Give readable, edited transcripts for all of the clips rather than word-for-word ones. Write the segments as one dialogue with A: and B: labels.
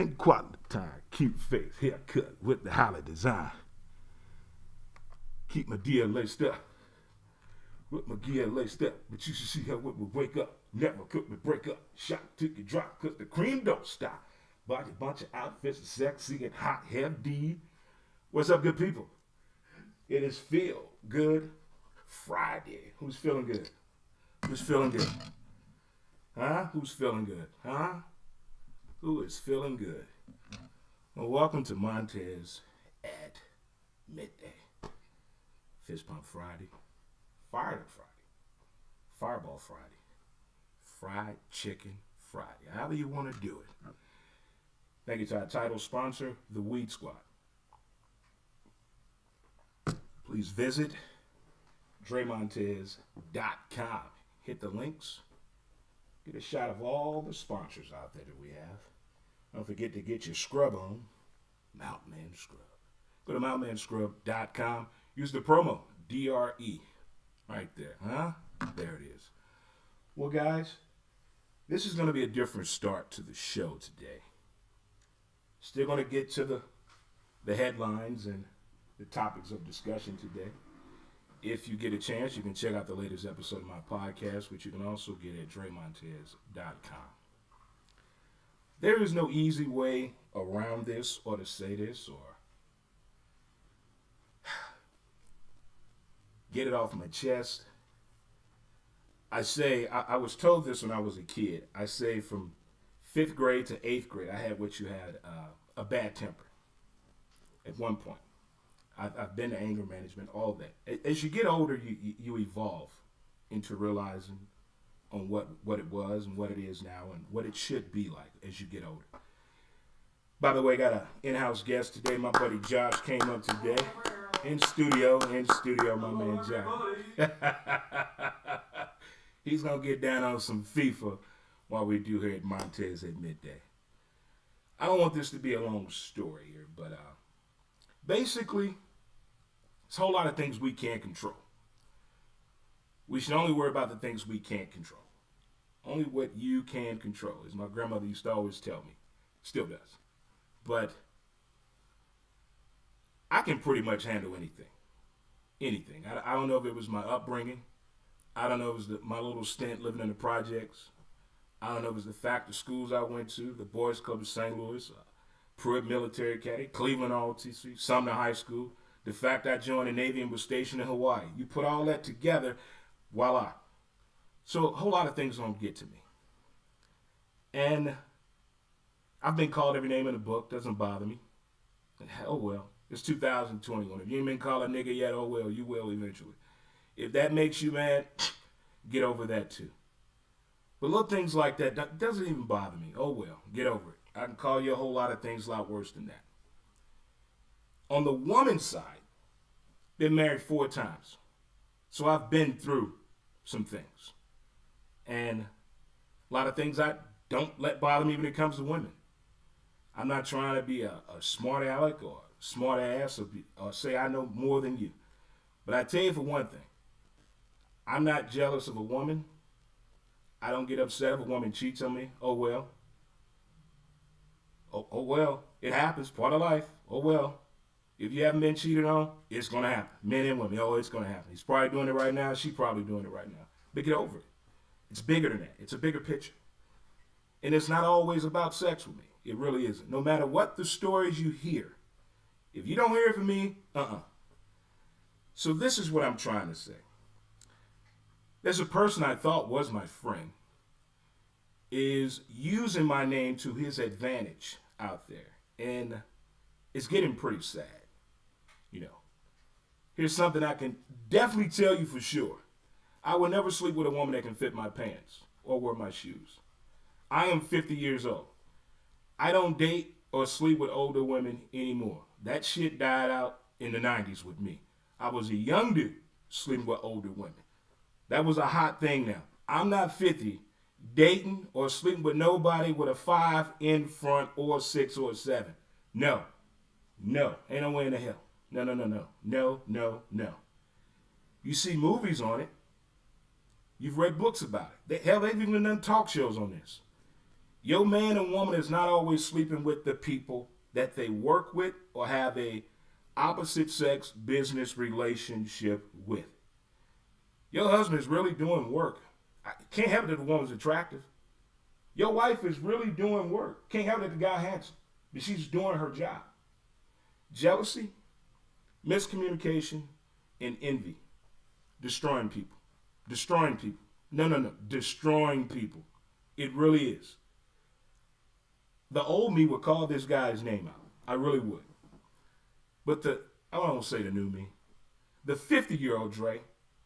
A: Quality time, cute face, haircut with the highlight design. Keep my gear laced up, with my gear laced up. But you should see how it would wake up. Never could me break up. Shot till you drop, cause the cream don't stop. Bought a bunch of outfits, sexy and hot, hefty. What's up, good people? It is Feel Good Friday. Who's feeling good? Who's feeling good? Huh? Who's feeling good? Huh? Who is feeling good? Well, welcome to Montez at midday. Fist Pump Friday, Fire Up Friday, Fireball Friday, Fried Chicken Friday. However you want to do it. Thank you to our title sponsor, the Weed Squad. Please visit DreMontez.com. Hit the links. Get a shot of all the sponsors out there that we have. Don't forget to get your scrub on. Mountain Scrub. Go to mountainmanscrub.com. Use the promo DRE right there. Huh? There it is. Well, guys, this is going to be a different start to the show today. Still going to get to the headlines and the topics of discussion today. If you get a chance, you can check out the latest episode of my podcast, which you can also get at DreMontez.com. There is no easy way around this or to say this or get it off my chest. I was told this when I was a kid. I say from 5th grade to 8th grade, I had what you had, a bad temper at one point. I've been to anger management, all that. As you get older, you evolve into realizing on what it was and what it is now and what it should be like as you get older. By the way, got an in-house guest today. My buddy Josh came up today. In studio, my man Josh. He's going to get down on some FIFA while we do here at Montez at midday. I don't want this to be a long story here, but basically, it's a whole lot of things we can't control. We should only worry about the things we can't control. Only what you can control, as my grandmother used to always tell me. Still does. But I can pretty much handle anything. Anything. I don't know if it was my upbringing. I don't know if it was my little stint living in the projects. I don't know if it was the fact the schools I went to, the Boys Club of St. Louis, Pruitt Military Academy, Cleveland ROTC, Sumner High School, the fact I joined the Navy and was stationed in Hawaii. You put all that together, voila. So a whole lot of things don't get to me. And I've been called every name in the book. Doesn't bother me. Oh, well. It's 2021. If you ain't been called a nigga yet, oh, well, you will eventually. If that makes you mad, get over that too. But little things like that doesn't even bother me. Oh, well, get over it. I can call you a whole lot of things a lot worse than that. On the woman's side, been married 4 times. So I've been through some things. And a lot of things I don't let bother me when it comes to women. I'm not trying to be a smart aleck or a smart ass or say I know more than you. But I tell you for one thing, I'm not jealous of a woman. I don't get upset if a woman cheats on me. Oh, well. Oh well. It happens. Part of life. Oh, well. If you haven't been cheated on, it's going to happen. Men and women. Oh, it's going to happen. He's probably doing it right now. She's probably doing it right now. But get over it. It's bigger than that. It's a bigger picture. And it's not always about sex with me. It really isn't. No matter what the stories you hear, if you don't hear it from me, So this is what I'm trying to say. There's a person I thought was my friend is using my name to his advantage out there. And it's getting pretty sad. You know, here's something I can definitely tell you for sure. I will never sleep with a woman that can fit my pants or wear my shoes. I am 50 years old. I don't date or sleep with older women anymore. That shit died out in the 90s with me. I was a young dude sleeping with older women. That was a hot thing now. I'm not 50 dating or sleeping with nobody with a 5 in front or 6 or 7. No. Ain't no way in the hell. No. You see movies on it. You've read books about it. Hell, they've even done talk shows on this. Your man and woman is not always sleeping with the people that they work with or have a opposite sex business relationship with. Your husband is really doing work. I can't help it that the woman's attractive. Your wife is really doing work. Can't help it that the guy handsome. But she's doing her job. Jealousy, miscommunication, and envy. Destroying people. Destroying people. No. Destroying people. It really is. The old me would call this guy's name out. I really would. But I don't say the new me. The 50-year-old Dre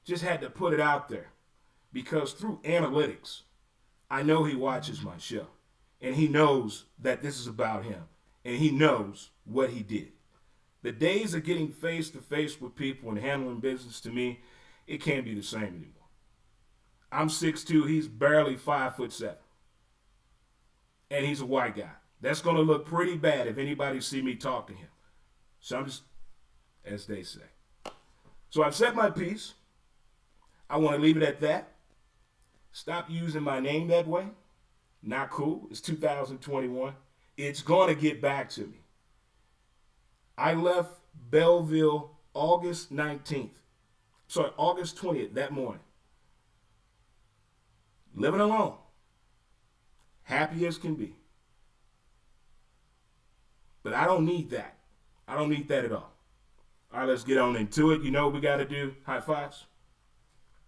A: just had to put it out there because through analytics, I know he watches my show and he knows that this is about him and he knows what he did. The days of getting face to face with people and handling business, to me, it can't be the same anymore. I'm 6'2", he's barely 5'7". And he's a white guy. That's going to look pretty bad if anybody see me talk to him. So I'm just, as they say. So I've said my piece. I want to leave it at that. Stop using my name that way. Not cool. It's 2021. It's going to get back to me. I left Belleville August 20th, that morning. Living alone. Happy as can be. But I don't need that. I don't need that at all. All right, let's get on into it. You know what we got to do? High fives.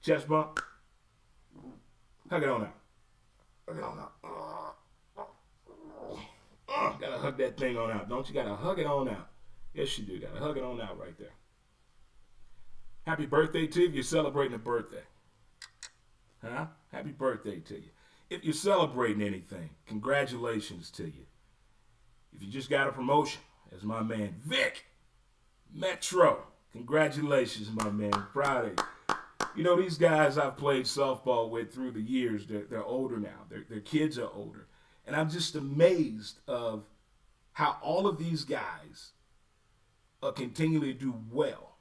A: Chest bump. Hug it on out. Hug it on out. Gotta hug that thing on out. Don't you? Gotta hug it on out. Yes, you do. Gotta hug it on out right there. Happy birthday to you if you're celebrating a birthday. Huh? Happy birthday to you. If you're celebrating anything, congratulations to you. If you just got a promotion, as my man Vic Metro, congratulations, my man. Proud of you. You know, these guys I've played softball with through the years, they're older now. Their kids are older. And I'm just amazed of how all of these guys continually do well.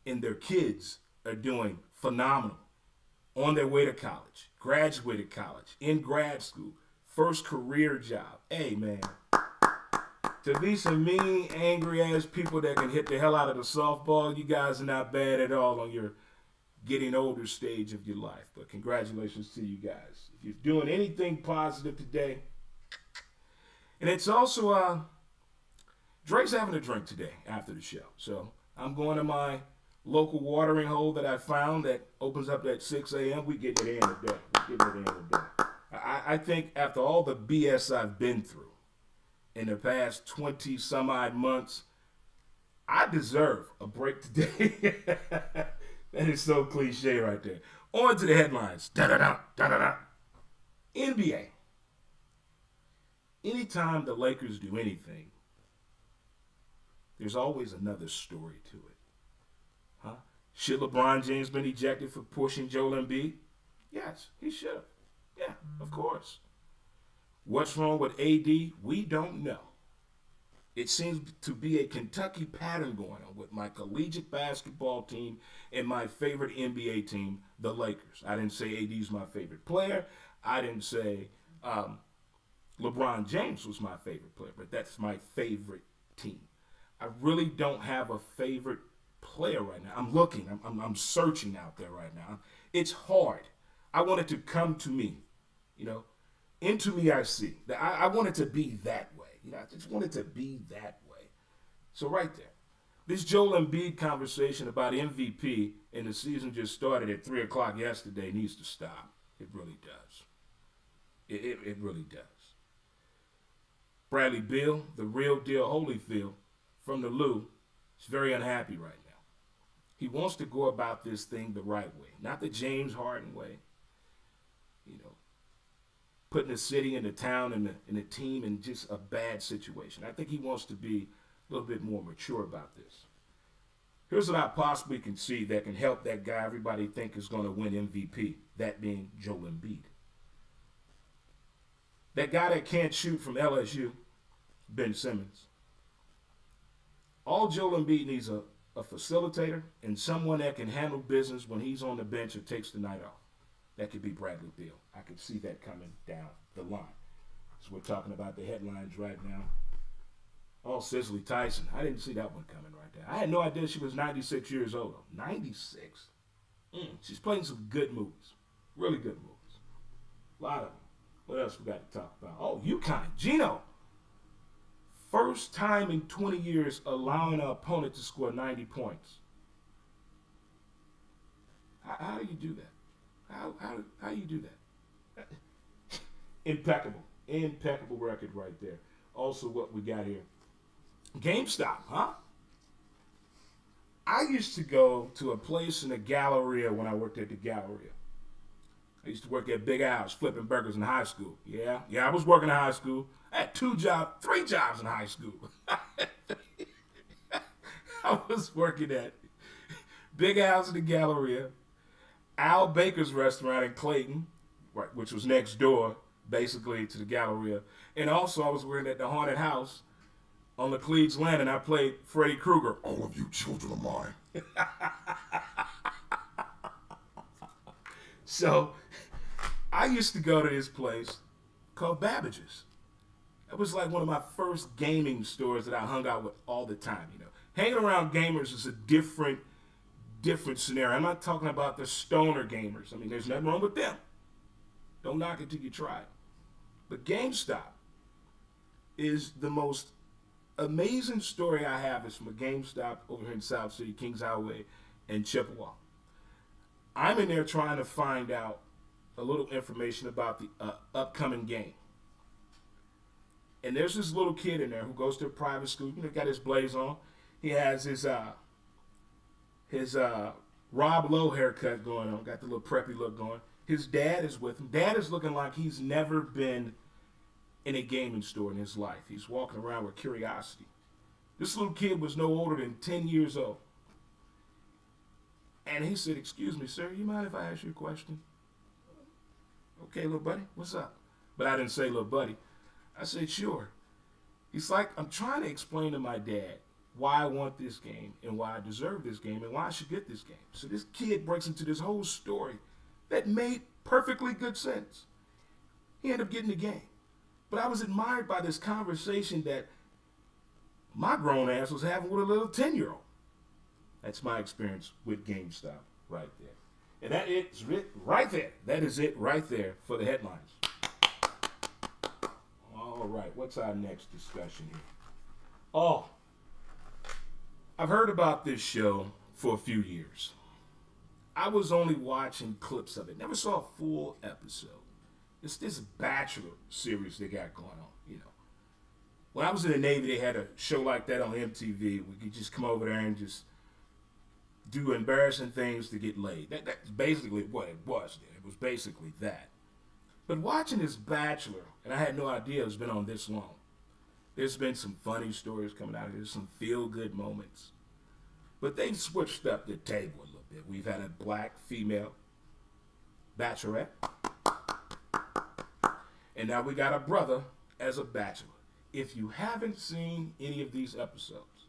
A: And their kids are doing phenomenal. On their way to college, graduated college, in grad school, first career job. Hey, man. To be some mean, angry-ass people that can hit the hell out of the softball, you guys are not bad at all on your getting older stage of your life. But congratulations to you guys. If you're doing anything positive today, and it's also, Dre's having a drink today after the show. So I'm going to my local watering hole that I found that opens up at 6 a.m. We getting it in today. I think after all the BS I've been through in the past 20 some odd months, I deserve a break today. That is so cliche right there. On to the headlines. Da-da-da. NBA. Anytime the Lakers do anything, there's always another story to it. Huh? Should LeBron James been ejected for pushing Joel Embiid? Yes, he should have. Yeah, of course. What's wrong with AD? We don't know. It seems to be a Kentucky pattern going on with my collegiate basketball team and my favorite NBA team, the Lakers. I didn't say AD's my favorite player. I didn't say LeBron James was my favorite player, but that's my favorite team. I really don't have a favorite player right now. I'm looking. I'm searching out there right now. It's hard. I want it to come to me. You know, into me I see. I want it to be that way. You know, I just want it to be that way. So right there. This Joel Embiid conversation about MVP and the season just started at 3 o'clock yesterday needs to stop. It really does. It really does. Bradley Beal, the real deal Holyfield from the Lou, is very unhappy right now. He wants to go about this thing the right way, not the James Harden way. You know, putting the city and the town and the team in just a bad situation. I think he wants to be a little bit more mature about this. Here's what I possibly can see that can help that guy everybody think is going to win MVP, that being Joel Embiid. That guy that can't shoot from LSU, Ben Simmons. All Joel Embiid needs a facilitator and someone that can handle business when he's on the bench or takes the night off. That could be Bradley Beal. I could see that coming down the line. So we're talking about the headlines right now. Oh, Cicely Tyson. I didn't see that one coming right there. I had no idea she was 96 years old. 96? She's playing some good movies. Really good movies. A lot of them. What else we got to talk about? Oh, UConn. Gino. First time in 20 years allowing an opponent to score 90 points. How do you do that? How do you do that? Impeccable. Impeccable record right there. Also, what we got here. GameStop, huh? I used to go to a place in the Galleria when I worked at the Galleria. I used to work at Big Al's flipping burgers in high school. Yeah, I was working in high school. I had 3 jobs in high school. I was working at Big Al's in the Galleria, Al Baker's restaurant in Clayton, right, which was next door, basically, to the Galleria. And also I was working at the Haunted House on Laclede's Land, and I played Freddy Krueger. All of you children of mine. So I used to go to this place called Babbage's. It was like one of my first gaming stores that I hung out with all the time. You know, hanging around gamers is a different scenario. I'm not talking about the stoner gamers. I mean, there's nothing wrong with them. Don't knock it till you try it. But GameStop is the most amazing story I have. Is from a GameStop over here in South City, Kings Highway, and Chippewa. I'm in there trying to find out a little information about the upcoming game. And there's this little kid in there who goes to a private school. You know, got his blaze on. He has his Rob Lowe haircut going on. Got the little preppy look going. His dad is with him. Dad is looking like he's never been in a gaming store in his life. He's walking around with curiosity. This little kid was no older than 10 years old. And he said, "Excuse me, sir, you mind if I ask you a question?" "Okay, little buddy, what's up?" But I didn't say little buddy. I said, "Sure." He's like, "I'm trying to explain to my dad why I want this game and why I deserve this game and why I should get this game." So this kid breaks into this whole story that made perfectly good sense. He ended up getting the game. But I was admired by this conversation that my grown ass was having with a little 10-year-old. That's my experience with GameStop right there. And that is it right there. That is it right there for the headlines. All right, what's our next discussion here? Oh, I've heard about this show for a few years. I was only watching clips of it. Never saw a full episode. It's this Bachelor series they got going on, you know. When I was in the Navy, they had a show like that on MTV. We could just come over there and just do embarrassing things to get laid. That's basically what it was then. It was basically that. But watching this Bachelor, and I had no idea it's been on this long. There's been some funny stories coming out of it. There's some feel-good moments. But they've switched up the table a little bit. We've had a black female bachelorette. And now we got a brother as a bachelor. If you haven't seen any of these episodes,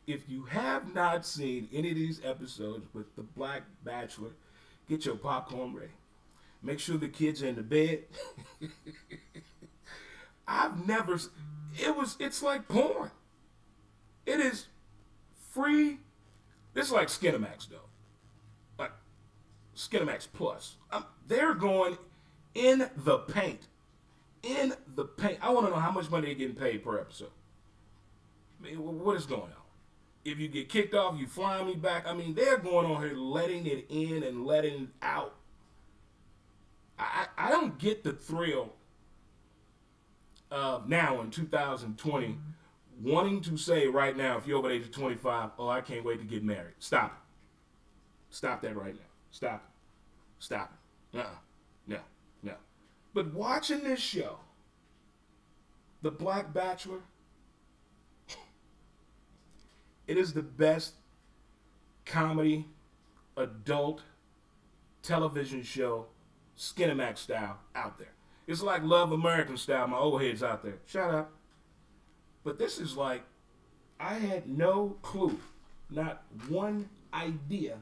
A: if you have not seen any of these episodes with the black bachelor, get your popcorn ready. Make sure the kids are in the bed. It's like porn. It is free. This is like Skinamax though. Like Skinamax Plus. They're going in the paint. In the paint. I want to know how much money they're getting paid per episode. I mean, what is going on? If you get kicked off, you fly me back. I mean, they're going on here letting it in and letting it out. I don't get the thrill of now in 2020 wanting to say right now, if you're over the age of 25, "Oh, I can't wait to get married." Stop it. Stop that right now. Stop it. Stop it. No. But watching this show, The Black Bachelor, it is the best comedy, adult television show, Skinamax style, out there. It's like Love American style, my old heads out there. Shut up. But this is like, I had no clue, not one idea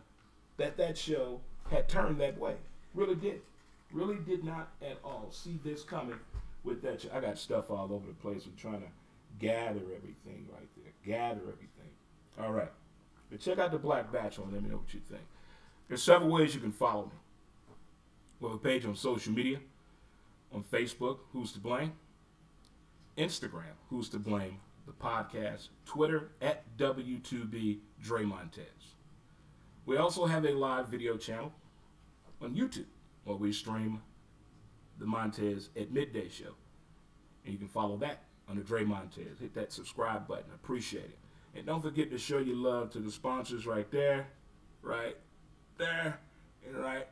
A: that show had turned that way. Really did. Really did not at all see this coming with that, I got stuff all over the place. I'm trying to gather everything right there. Gather everything. All right. But check out the Black Bachelor and let me know what you think. There's several ways you can follow me. We have a page on social media. On Facebook, Who's to Blame? Instagram, Who's to Blame? The podcast. Twitter, @W2B Dre Montez. We also have a live video channel on YouTube where we stream the Montez at Midday show. And you can follow that under Dre Montez. Hit that subscribe button. Appreciate it. And don't forget to show your love to the sponsors right there, right there, and right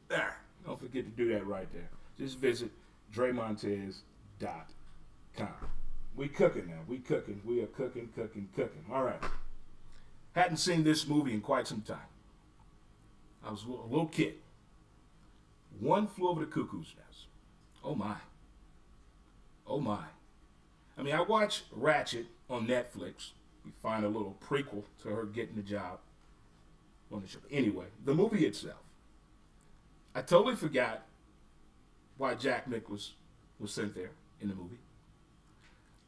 A: there. Don't forget to do that right there. Just visit DreMontez.com. We cooking now. We cooking. We are cooking. All right. Hadn't seen this movie in quite some time. I was a little kid. One Flew Over the Cuckoo's Nest. Oh my. Oh my. I mean, I watched Ratchet on Netflix. You find a little prequel to her getting the job on the show. Anyway, the movie itself. I totally forgot why Jack Nicklaus was sent there in the movie.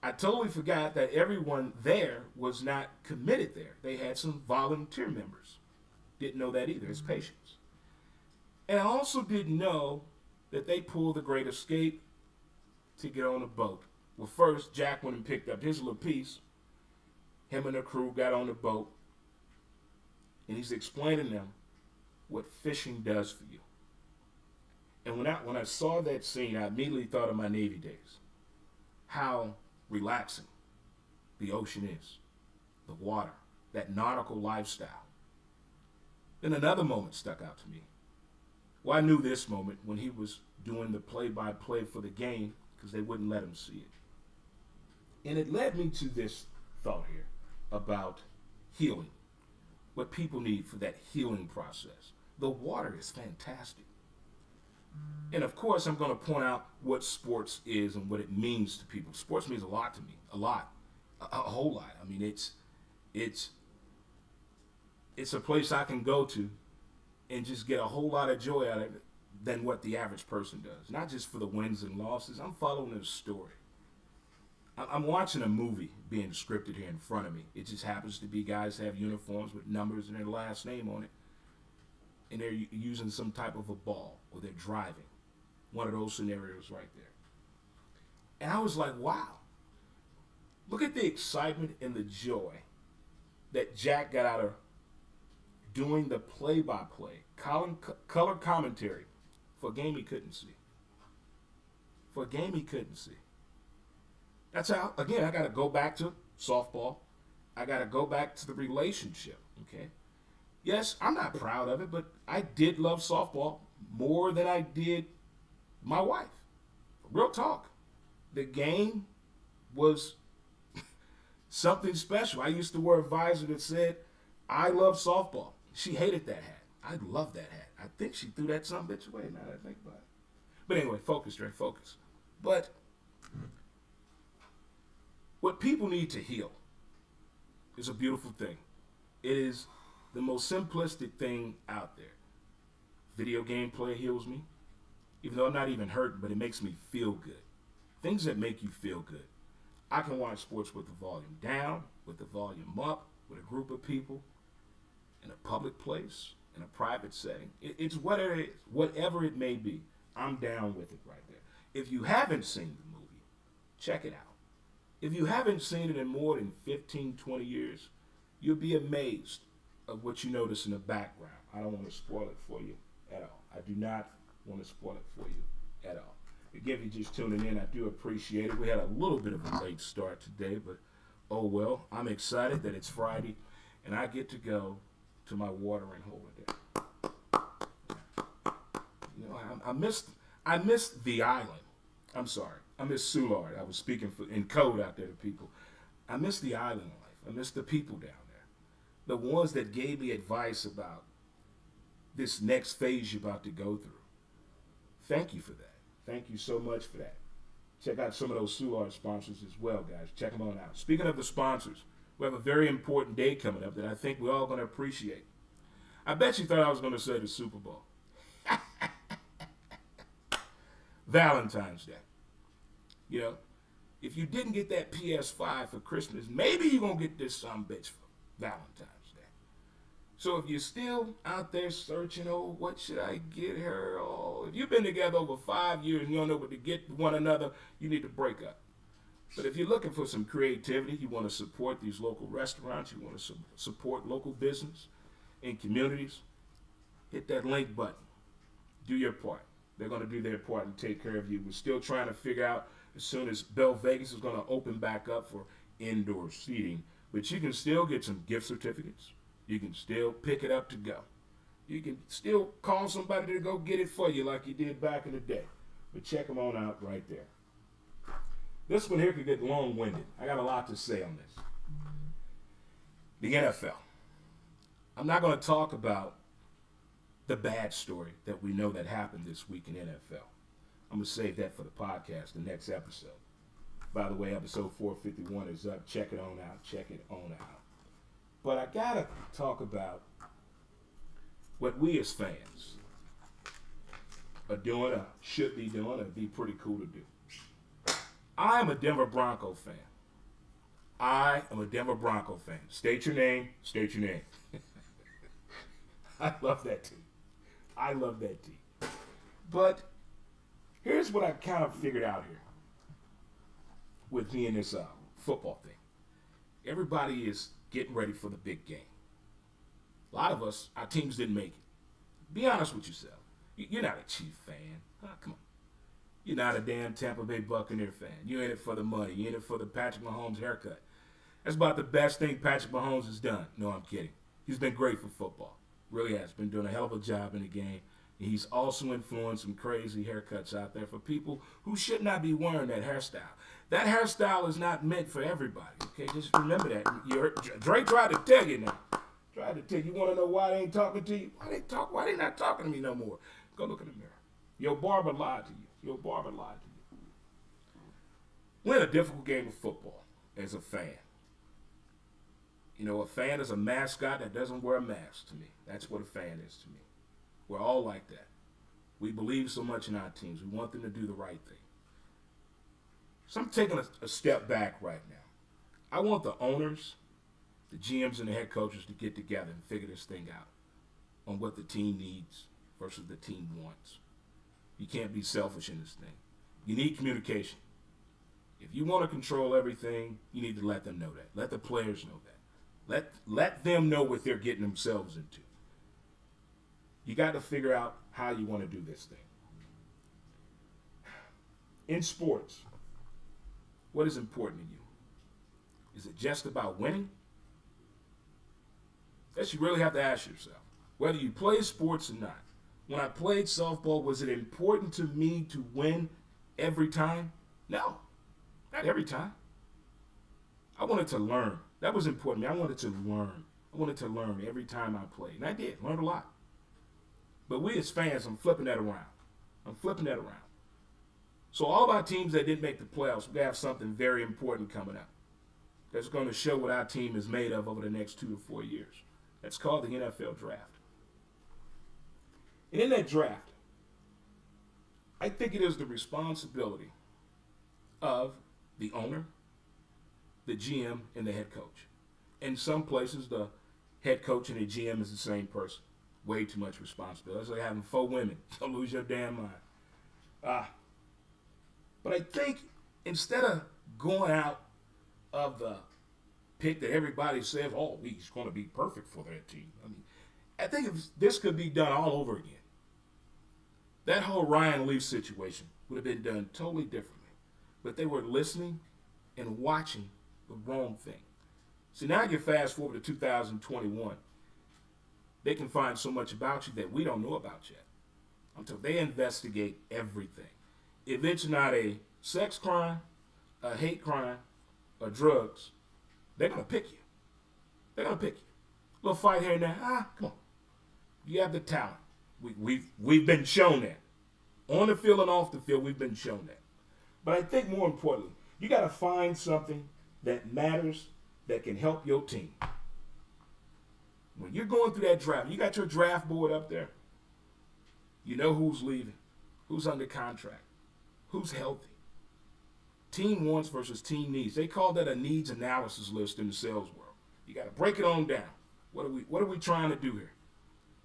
A: I totally forgot that everyone there was not committed there. They had some volunteer members. Didn't know that either. It's patience. And I also didn't know that they pulled the Great Escape to get on a boat. Well, first, Jack went and picked up his little piece. Him and the crew got on the boat. And he's explaining them what fishing does for you. And when I saw that scene, I immediately thought of my Navy days. How relaxing the ocean is. The water. That nautical lifestyle. Then another moment stuck out to me. Well, I knew this moment when he was doing the play-by-play for the game because they wouldn't let him see it. And it led me to this thought here about healing. What people need for that healing process. The water is fantastic. And of course, I'm going to point out what sports is and what it means to people. Sports means a lot to me. A lot. A whole lot. I mean, it's a place I can go to and just get a whole lot of joy out of it than what the average person does. Not just for the wins and losses. I'm following a story. I'm watching a movie being scripted here in front of me. It just happens to be guys have uniforms with numbers and their last name on it. And they're using some type of a ball or they're driving. One of those scenarios right there. And I was like, wow. Look at the excitement and the joy that Jack got out of doing the play-by-play, color commentary for a game he couldn't see. For a game he couldn't see. That's how, again, I got to go back to softball. I got to go back to the relationship, okay? Yes, I'm not proud of it, but I did love softball more than I did my wife. Real talk. The game was something special. I used to wear a visor that said, I love softball. She hated that hat. I love that hat. I think she threw that son bitch away now that I think about it. But anyway, focus, Dre, focus. But what people need to heal is a beautiful thing. It is the most simplistic thing out there. Video game play heals me. Even though I'm not even hurting, but it makes me feel good. Things that make you feel good. I can watch sports with the volume down, with the volume up, with a group of people, in a public place, in a private setting. It's whatever it is, whatever it may be. I'm down with it right there. If you haven't seen the movie, check it out. If you haven't seen it in more than 15, 20 years, you'll be amazed of what you notice in the background. I don't want to spoil it for you at all. I do not want to spoil it for you at all. Again, if you're just tuning in, I do appreciate it. We had a little bit of a late start today, but oh well. I'm excited that it's Friday, and I get to go to my watering hole today. You know, I missed the island. I'm sorry. I miss Soulard. I was speaking in code out there to people. I miss the island life. I miss the people down there. The ones that gave me advice about this next phase you're about to go through. Thank you for that. Thank you so much for that. Check out some of those Soulard sponsors as well, guys. Check them on out. Speaking of the sponsors, we have a very important day coming up that I think we're all going to appreciate. I bet you thought I was going to say the Super Bowl. Valentine's Day. You know, if you didn't get that PS5 for Christmas, maybe you're going to get this some bitch for Valentine's Day. So if you're still out there searching, oh, what should I get her? Oh, if you've been together over 5 years and you don't know what to get one another, you need to break up. But if you're looking for some creativity, you want to support these local restaurants, you want to support local business and communities, hit that link button. Do your part. They're going to do their part and take care of you. We're still trying to figure out as soon as Bell Vegas is going to open back up for indoor seating. But you can still get some gift certificates. You can still pick it up to go. You can still call somebody to go get it for you like you did back in the day. But check them on out right there. This one here could get long-winded. I got a lot to say on this. The NFL. I'm not going to talk about the bad story that we know that happened this week in NFL. I'm going to save that for the podcast, the next episode. By the way, episode 451 is up. Check it on out. Check it on out. But I got to talk about what we as fans are doing or should be doing. It'd be pretty cool to do. I am a Denver Bronco fan. I am a Denver Bronco fan. State your name. State your name. I love that team. I love that team. But here's what I kind of figured out here with me and this football thing. Everybody is getting ready for the big game. A lot of us, our teams didn't make it. Be honest with yourself. You're not a Chief fan. Come on. You're not a damn Tampa Bay Buccaneer fan. You're in it for the money. You're in it for the Patrick Mahomes haircut. That's about the best thing Patrick Mahomes has done. No, I'm kidding. He's been great for football. Really has. Been doing a hell of a job in the game. And he's also influenced some crazy haircuts out there for people who should not be wearing that hairstyle. That hairstyle is not meant for everybody. Okay, just remember that. Drake tried to tell you now. Tried to tell you. You want to know why they ain't talking to you? Why they not talking to me no more? Go look in the mirror. Your barber lied to you. Your barber lied to you. We're in a difficult game of football as a fan. You know, a fan is a mascot that doesn't wear a mask to me. That's what a fan is to me. We're all like that. We believe so much in our teams. We want them to do the right thing. So I'm taking a step back right now. I want the owners, the GMs, and the head coaches to get together and figure this thing out on what the team needs versus the team wants. You can't be selfish in this thing. You need communication. If you want to control everything, you need to let them know that. Let the players know that. Let them know what they're getting themselves into. You got to figure out how you want to do this thing. In sports, what is important to you? Is it just about winning? That you really have to ask yourself. Whether you play sports or not. When I played softball, was it important to me to win every time? No, not every time. I wanted to learn. That was important to me. I wanted to learn. I wanted to learn every time I played. And I did. Learned a lot. But we as fans, I'm flipping that around. So all of our teams that didn't make the playoffs, we have something very important coming up that's going to show what our team is made of over the next 2 to 4 years. That's called the NFL Draft. And in that draft, I think it is the responsibility of the owner, the GM, and the head coach. In some places, the head coach and the GM is the same person. Way too much responsibility. It's like having 4 women. Don't lose your damn mind. But I think instead of going out of the pick that everybody says, oh, he's going to be perfect for that team. I think if this could be done all over again. That whole Ryan Leaf situation would have been done totally differently. But they were listening and watching the wrong thing. See, now you fast forward to 2021. They can find so much about you that we don't know about yet. Until they investigate everything. If it's not a sex crime, a hate crime, or drugs, they're going to pick you. They're going to pick you. Little fight here and there. Come on. You have the talent. We've been shown that. On the field and off the field, we've been shown that. But I think more importantly, you got to find something that matters that can help your team. When you're going through that draft, you got your draft board up there. You know who's leaving, who's under contract. Who's healthy? Team wants versus team needs. They call that a needs analysis list in the sales world. You got to break it on down. What are we trying to do here?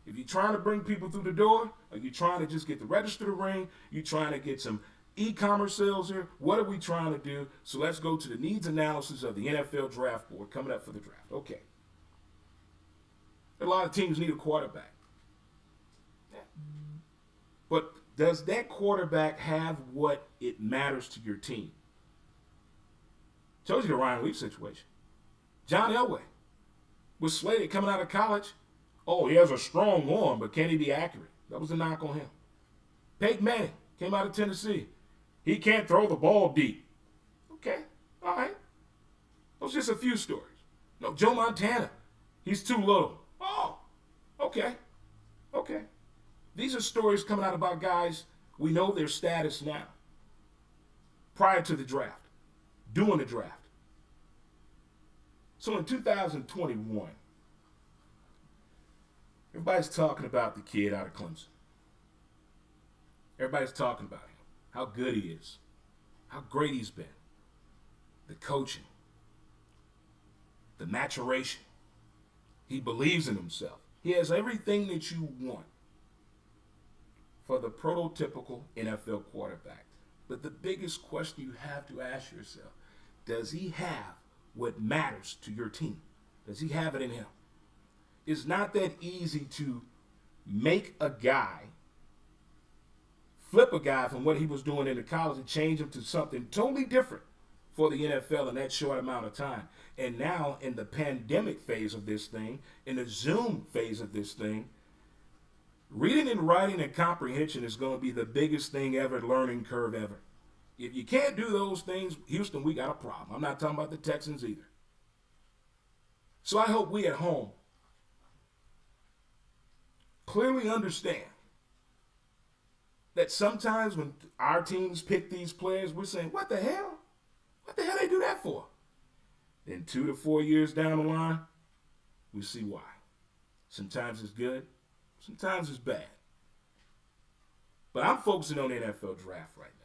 A: If you're trying to bring people through the door, or you trying to just get the register to ring, you trying to get some e-commerce sales here, what are we trying to do? So let's go to the needs analysis of the NFL draft board coming up for the draft. Okay. A lot of teams need a quarterback. Yeah. But does that quarterback have what it matters to your team? Told you the Ryan Leaf situation. John Elway was slated coming out of college. Oh, he has a strong arm, but can he be accurate? That was a knock on him. Peyton Manning came out of Tennessee. He can't throw the ball deep. Okay, all right. Those are just a few stories. No, Joe Montana, he's too little. Oh, okay. These are stories coming out about guys, we know their status now. Prior to the draft, during the draft. So in 2021, everybody's talking about the kid out of Clemson. Everybody's talking about him, how good he is, how great he's been, the coaching, the maturation. He believes in himself. He has everything that you want for the prototypical NFL quarterback. But the biggest question you have to ask yourself, does he have what matters to your team? Does he have it in him? It's not that easy to make a guy, flip a guy from what he was doing in the college and change him to something totally different for the NFL in that short amount of time. And now in the pandemic phase of this thing, in the Zoom phase of this thing, reading and writing and comprehension is going to be the biggest thing ever, learning curve ever. If you can't do those things, Houston, we got a problem. I'm not talking about the Texans either. So I hope we at home clearly understand that sometimes when our teams pick these players, we're saying, what the hell? What the hell they do that for? Then 2 to 4 years down the line, we see why. Sometimes it's good, sometimes it's bad. But I'm focusing on the NFL draft right now.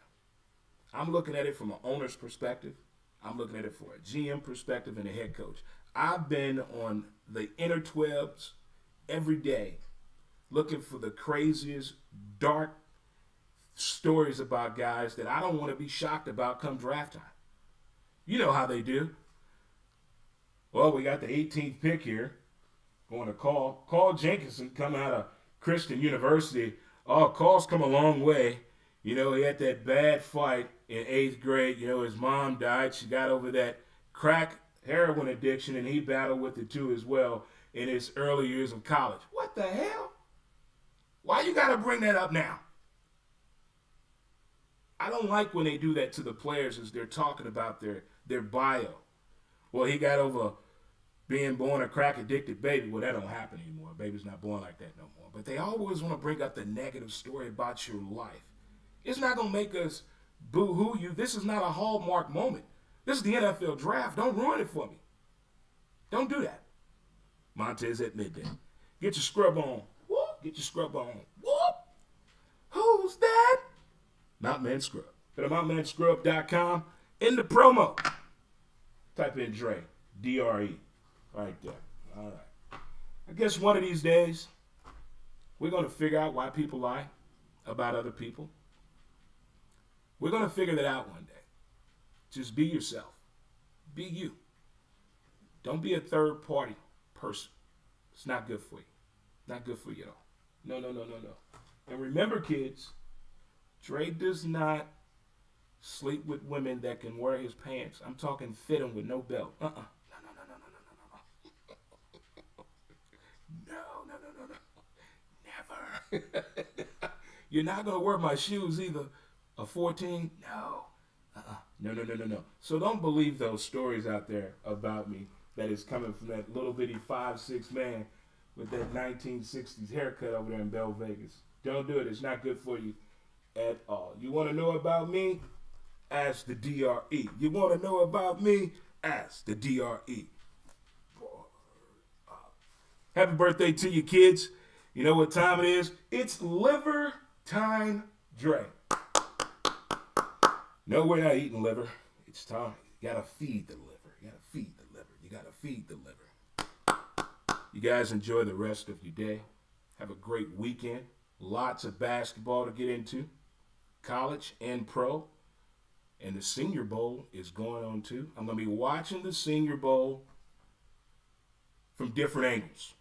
A: I'm looking at it from an owner's perspective. I'm looking at it for a GM perspective and a head coach. I've been on the interwebs every day looking for the craziest, dark stories about guys that I don't want to be shocked about come draft time. You know how they do. Well, we got the 18th pick here. Going to Carl Jenkinson coming out of Christian University. Oh, Carl's come a long way. You know, he had that bad fight in 8th grade. You know, his mom died. She got over that crack heroin addiction, and he battled with it too as well in his early years of college. What the hell? Why you got to bring that up now? I don't like when they do that to the players as they're talking about their bio. Well, he got over being born a crack-addicted baby. Well, that don't happen anymore. Baby's not born like that no more. But they always want to bring up the negative story about your life. It's not going to make us boo-hoo you. This is not a hallmark moment. This is the NFL draft. Don't ruin it for me. Don't do that. Montez at midday. Get your scrub on. Whoop. Get your scrub on. Whoop. Who's that? Mountain Scrub. Go to mountainmanscrub.com. In the promo, type in Dre. D-R-E. Right there. All right. I guess one of these days, we're going to figure out why people lie about other people. We're going to figure that out one day. Just be yourself. Be you. Don't be a third-party person. It's not good for you. Not good for you at all. No. And remember, kids, Dre does not sleep with women that can wear his pants. I'm talking fit him with no belt. No. Never. You're not going to wear my shoes either. A 14? No. No. So don't believe those stories out there about me that is coming from that little bitty 5'6" man with that 1960s haircut over there in Bell Vegas. Don't do it. It's not good for you at all. You want to know about me? Ask the DRE. You want to know about me? Ask the DRE. Happy birthday to you, kids. You know what time it is? It's Liver Time Dre. No, we're not eating liver. It's time. You gotta feed the liver. You gotta feed the liver. You gotta feed the liver. You guys enjoy the rest of your day. Have a great weekend. Lots of basketball to get into, college and pro. And the Senior Bowl is going on too. I'm going to be watching the Senior Bowl from different angles.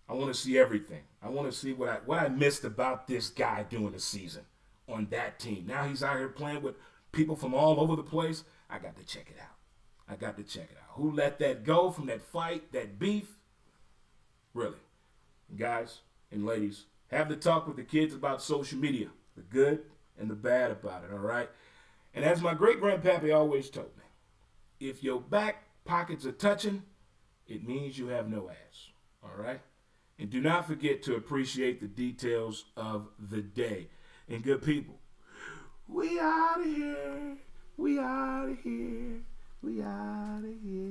A: I want to see everything. I want to see what I missed about this guy during the season on that team. Now he's out here playing with people from all over the place. I got to check it out. I got to check it out. Who let that go from that fight, that beef? Really. Guys and ladies, have the talk with the kids about social media, the good and the bad about it, all right? And as my great-grandpappy always told me, if your back pockets are touching, it means you have no ass, all right? And do not forget to appreciate the details of the day. And good people, we out of here. We out of here. We out of here.